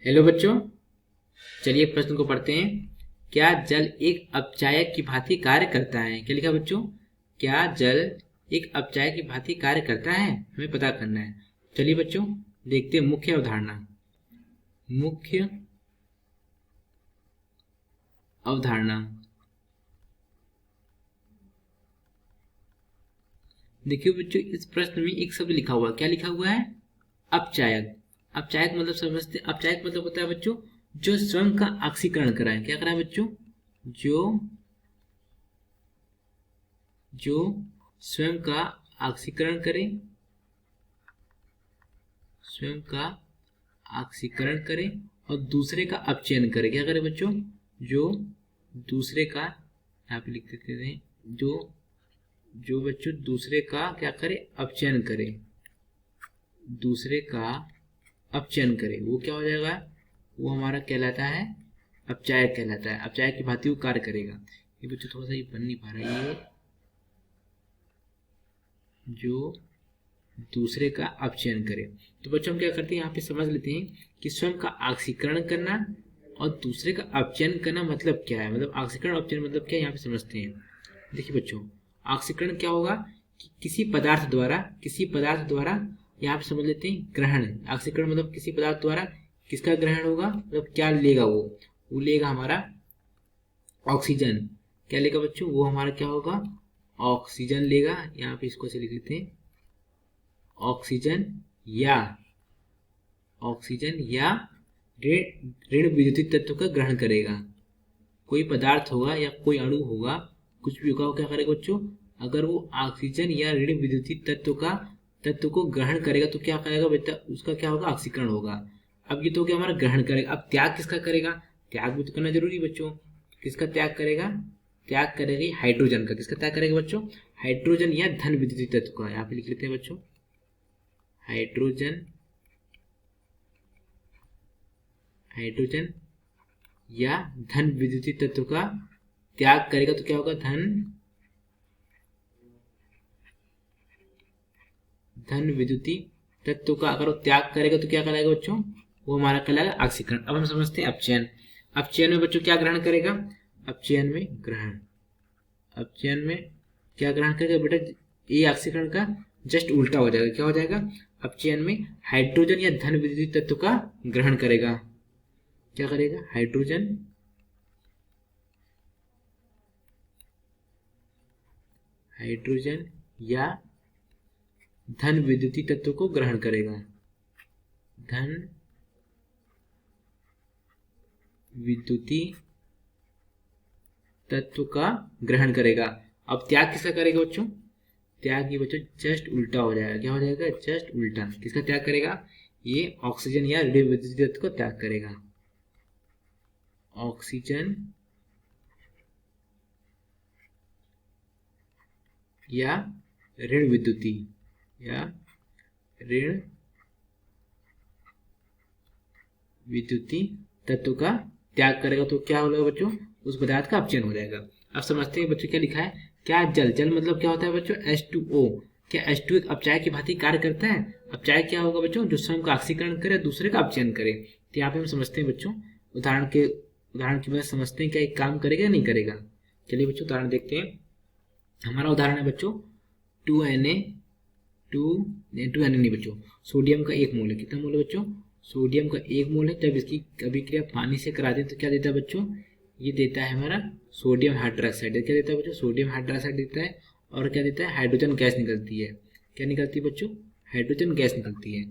Hello बच्चों, चलिए प्रश्न को पढ़ते हैं। क्या जल एक अपचायक की भांति कार्य करता है? क्या लिखा बच्चों? क्या जल एक अपचायक की भांति कार्य करता है? हमें पता करना है। चलिए बच्चों देखते हैं मुख्य अवधारणा। मुख्य अवधारणा देखिए बच्चों, इस प्रश्न में एक शब्द लिखा हुआ है। क्या लिखा हुआ है? अपचायक। अपचायक मतलब समझते, अपचायक मतलब होता है बच्चों जो स्वयं का ऑक्सीकरण कराए। क्या कराए बच्चों? जो जो स्वयं का ऑक्सीकरण करे, स्वयं का ऑक्सीकरण करे और दूसरे का अपचयन करे। क्या करे बच्चों? जो दूसरे का, यहाँ पे लिख देते हैं, जो जो बच्चों दूसरे का क्या करे? अपचयन करे। दूसरे का अपचयन करे, वो क्या हो जाएगा? वो हमारा कहलाता है अपचायक कहलाता है। अपचायक की भांति वो कार्य करेगा। ये बच्चों थोड़ा सा ये बन नहीं पा रहा है। ये जो दूसरे का अपचयन करे, तो बच्चों हम क्या करते हैं, यहाँ पे समझ लेते हैं कि स्वयं का ऑक्सीकरण करना और दूसरे का अपचयन करना मतलब क्या है। मतलब ऑक्सीकरण अपचयन मतलब क्या है, यहाँ पे समझते हैं। देखिए बच्चों, ऑक्सीकरण क्या होगा कि किसी पदार्थ द्वारा यहाँ पे समझ लेते हैं ग्रहण। ऑक्सीकरण मतलब किसी पदार्थ द्वारा किसका ग्रहण होगा, मतलब क्या लेगा वो लेगा हमारा ऑक्सीजन। क्या लेगा बच्चों? वो हमारा क्या होगा? ऑक्सीजन लेगा। यहाँ पे इसको ऐसे लिख लेते हैं, ऑक्सीजन या ऋण विद्युतीय तत्व का ग्रहण करेगा। कोई पदार्थ होगा या कोई अणु होगा, कुछ भी होगा, वो क्या करेगा बच्चों? अगर वो ऑक्सीजन या ऋण विद्युतीय तत्व को ग्रहण करेगा तो क्या करेगा बेटा? उसका क्या होगा? ऑक्सीकरण होगा। अब ये तो क्या हमारा ग्रहण करेगा। अब त्याग किसका करेगा? त्याग भी तो करना जरूरी बच्चों। किसका त्याग करेगा? त्याग करेगा हाइड्रोजन का। किसका त्याग करेगा बच्चों? हाइड्रोजन या धन विद्युतीय तत्व का। यहाँ पे लिख लेते हैं बच्चों, हाइड्रोजन या धन विद्युतीय तत्व का त्याग करेगा तो क्या होगा? धन विद्युतीय तत्व का अगर वो त्याग करेगा तो क्या कहलाएगा बच्चों? वो हमारा कहलाएगा ऑक्सीकरण। अब हम समझते हैं अपचयन। अपचयन में बच्चों क्या ग्रहण करेगा? अपचयन में क्या ग्रहण करेगा बेटा? ये ऑक्सीकरण का जस्ट उल्टा हो जाएगा। क्या हो जाएगा? अपचयन में हाइड्रोजन या धन विद्युतीय तत्व का ग्रहण करेगा। क्या करेगा? हाइड्रोजन या धन विद्युतीय तत्व को ग्रहण करेगा। धन विद्युतीय तत्व का ग्रहण करेगा। अब त्याग किसका करेगा बच्चों? त्याग ये बच्चों जस्ट उल्टा हो जाएगा। क्या हो जाएगा? जस्ट उल्टा। किसका त्याग करेगा? ये ऑक्सीजन या ऋण विद्युतीय तत्व को त्याग करेगा। ऑक्सीजन या ऋण विद्युतीय तत्व का त्याग करेगा तो क्या होगा बच्चों? उस पदार्थ का अपचयन हो जाएगा। अब समझते हैं बच्चों क्या लिखा है। क्या जल मतलब क्या होता है बच्चों? H2O। क्या H2 एक अपचायक की भांति कार्य करता है? अपचायक क्या होगा बच्चों? जो स्वयं का ऑक्सीकरण करे, दूसरे का अपचयन करे। तो यहाँ पे हम समझते हैं बच्चों, उदाहरण की मदद समझते हैं क्या एक काम करेगा या नहीं करेगा। चलिए बच्चों उदाहरण देखते हैं। हमारा उदाहरण है बच्चों 2Na नहीं बच्चों, सोडियम का 1 मोल है। कितना मोल है बच्चों? सोडियम का 1 मोल है। जब इसकी अभिक्रिया पानी से कराते हैं तो क्या देता है बच्चों? ये देता है हमारा सोडियम हाइड्रोक्साइड। क्या देता है बच्चों? सोडियम हाइड्रोक्साइड देता है। और क्या देता है? हाइड्रोजन गैस निकलती है। क्या निकलती है बच्चों? हाइड्रोजन गैस निकलती है।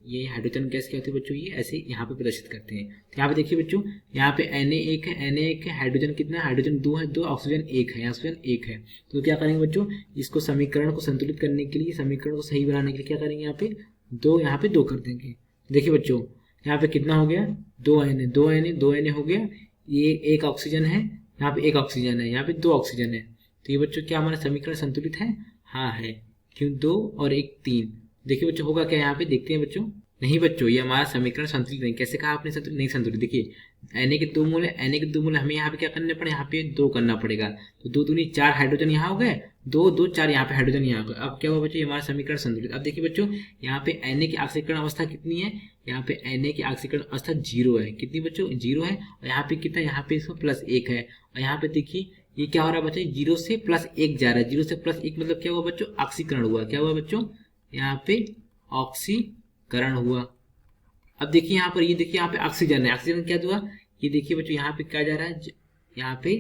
ये हाइड्रोजन गैस क्या होती है बच्चों? ये ऐसे यहाँ पे प्रदर्शित करते हैं। तो यहाँ पे देखिए बच्चों, यहाँ पे Na1 है, हाइड्रोजन कितना? हाइड्रोजन 2 है, 2 ऑक्सीजन 1 है, ऑक्सीजन 1 है। तो क्या करेंगे बच्चों? इसको समीकरण को संतुलित करने के लिए, समीकरण को सही बनाने के लिए क्या करेंगे? यहाँ पे 2 कर देंगे। देखिए बच्चों यहाँ पे कितना हो गया? 2Na हो गया। ये 1 ऑक्सीजन है, यहाँ पे 1 ऑक्सीजन है, यहाँ पे 2 ऑक्सीजन है। तो ये बच्चों क्या हमारा समीकरण संतुलित है? हाँ है। क्यों? 2 और 1 3। देखिए बच्चों होगा क्या यहाँ पे, देखते हैं बच्चों। नहीं बच्चों, ये हमारा समीकरण संतुलित नहीं। कैसे कहा आपने संतुलित? नहीं संतुलित। देखिए Na के 2 मोल है, Na के 2 मोल हमें यहाँ पे क्या करना पड़ेगा, यहाँ पे 2 करना पड़ेगा। तो 2 दूनी 4 हाइड्रोजन यहाँ हो गए, 2 2 4 यहाँ पे हाइड्रोजन यहाँ हो गए। अब क्या हुआ बच्चों, ये हमारा समीकरण संतुलित। अब देखिए बच्चों, यहाँ पे Na की ऑक्सीकरण अवस्था कितनी है, यहाँ पे Na की ऑक्सीकरण अवस्था 0 है। कितनी बच्चों? 0 है। और यहाँ पे कितना, यहाँ पे इसमें +1 है। और यहाँ पे देखिए ये क्या हो रहा है बच्चों, 0 से +1 जा रहा है। 0 से +1 मतलब क्या हुआ बच्चों, ऑक्सीकरण हुआ। क्या हुआ बच्चों, यहाँ पे ऑक्सीकरण हुआ। अब देखिए यहाँ पर, ये देखिए यहाँ पे ऑक्सीजन है, ऑक्सीजन क्या हुआ, ये देखिए बच्चों यहाँ पे क्या जा रहा है, यहाँ पे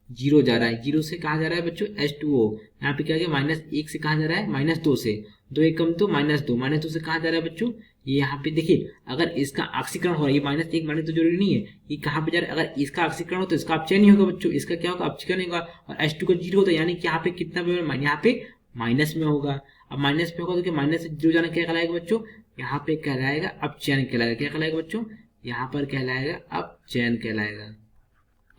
0 जा रहा है। 0 से कहाँ जा रहा है बच्चों, H2O। यहाँ पे क्या गया, -1 से कहाँ जा रहा है, -2 से। 2 एक कम तो -2, -2 से कहाँ जा रहा है बच्चों, ये यहाँ पे देखिए अगर इसका ऑक्सीकरण हो रहा है, ये -1 -2 जरूरी नहीं है, ये कहाँ पे जा रहा है, अगर इसका ऑक्सीकरण हो तो इसका अपचयन नहीं होगा बच्चों, इसका क्या होगा, अपचयन होगा। और H2 का 0 होता है, यानी कि यहाँ पे कितना, यहाँ पे माइनस में होगा। अब माइनस में होगा तो क्या, माइनस से 0 जाना क्या कहलाएगा बच्चों, यहाँ पे कहलाएगा अपचयन कहलाएगा। क्या कहलाएगा बच्चों, यहाँ पर कहलाएगा अपचयन कहलाएगा,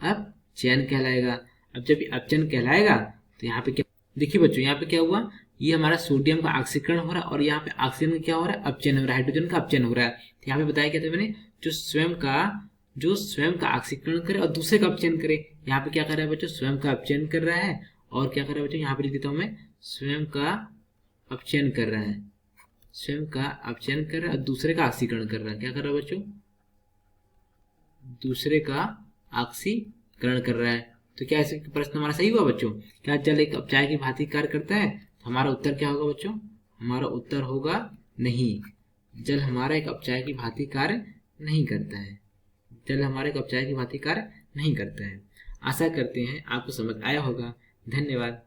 अपचयन कहलाएगा। अब जब ये अपचयन कहलाएगा तो यहाँ पे क्या, देखिए बच्चों यहाँ पे क्या हुआ, ये हमारा सोडियम का ऑक्सीकरण हो रहा है और यहाँ पे ऑक्सीजन का क्या हो रहा है, अपचयन हो रहा है, हाइड्रोजन का अपचयन हो रहा है। तो यहाँ पे बताया क्या था मैंने, जो स्वयं का ऑक्सीकरण करे और दूसरे का अपचयन करे। यहाँ पे क्या कर रहा है बच्चों, स्वयं का अपचयन कर रहा है, और क्या कर रहा है बच्चों, यहाँ पे लिख देता हूँ मैं, स्वयं का अपचयन कर रहा है, स्वयं का अपचयन कर रहा है और दूसरे का ऑक्सीकरण कर रहा है। क्या कर रहा है बच्चों, दूसरे का ऑक्सीकरण कर रहा है। तो क्या ऐसे प्रश्न हमारा सही हुआ बच्चों? क्या जल एक अपचायक की भांति कार्य करता है? हमारा उत्तर क्या होगा बच्चों, हमारा उत्तर होगा नहीं। जल हमारा एक अपचायक की भांति कार्य नहीं करता है, जल हमारे एक अपचायक की भांति कार्य नहीं करता है। आशा करते हैं आपको समझ आया होगा। धन्यवाद।